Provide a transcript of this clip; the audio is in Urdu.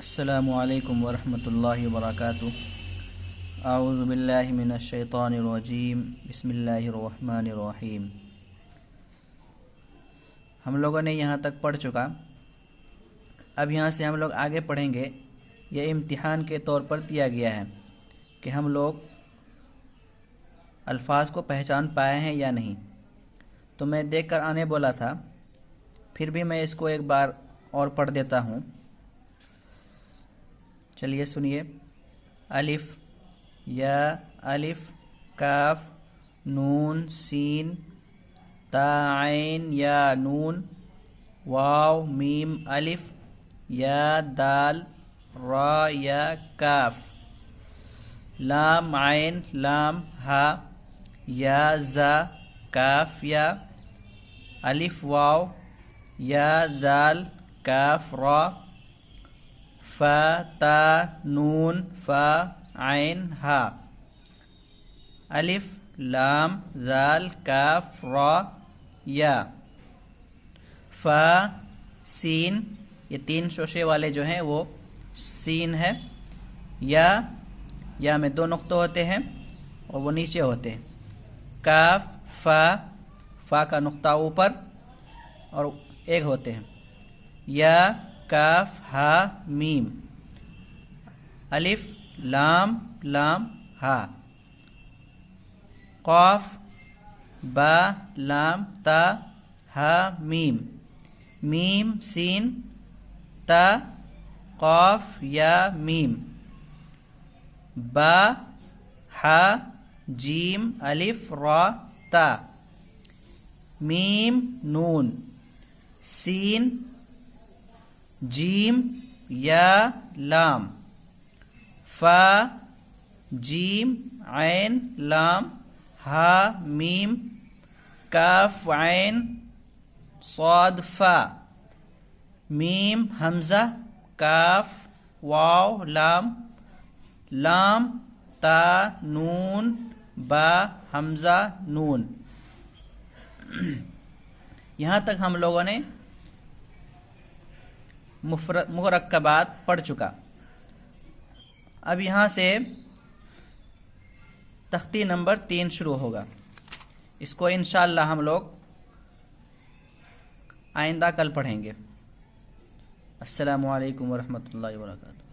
السلام علیکم ورحمۃ اللہ وبرکاتہ۔ اعوذ باللہ من الشیطان الرجیم، بسم اللہ الرحمن الرحیم۔ ہم لوگوں نے یہاں تک پڑھ چکا، اب یہاں سے ہم لوگ آگے پڑھیں گے۔ یہ امتحان کے طور پر دیا گیا ہے کہ ہم لوگ الفاظ کو پہچان پائے ہیں یا نہیں۔ تو میں دیکھ کر آنے بولا تھا، پھر بھی میں اس کو ایک بار اور پڑھ دیتا ہوں۔ چلیے سنیے۔ الف، یا، الف، کاف، نون، سین، تا، عین، یا، نون، واو، میم، الف، یا، دال، را، یا، کاف، لام، عین، لام، ہا، یا، زا، کاف، یا، الف، واو، یا، دال، کاف، را، فا، تا، نون، فا، عین، ہا، الف، لام، ذال، کاف، را، یا، فا، سین، یہ تین شوشے والے جو ہیں وہ سین ہے، یا میں دو نقطے ہوتے ہیں اور وہ نیچے ہوتے ہیں، کاف، فا کا نقطہ اوپر اور ایک ہوتے ہیں، یا، کاف، ہا، میم، الف، لام، لام، ہا، قاف، با، لام، تا، ہا، میم، میم، سین، تا، قاف، یا، میم، با، ہا، جیم، الف، را، تا، میم، نون، سین، جیم، یا، لام، فا، جیم، عین، لام، ہا، میم، کاف، عین، صاد، فا، میم، حمزہ، کاف، واو، لام، لام، تا، نون، با، حمزہ، نون۔ یہاں تک ہم لوگوں نے مرکبات پڑھ چکا۔ اب یہاں سے تختی نمبر 3 شروع ہوگا۔ اس کو انشاءاللہ ہم لوگ آئندہ کل پڑھیں گے۔ السلام علیکم ورحمۃ اللہ وبرکاتہ۔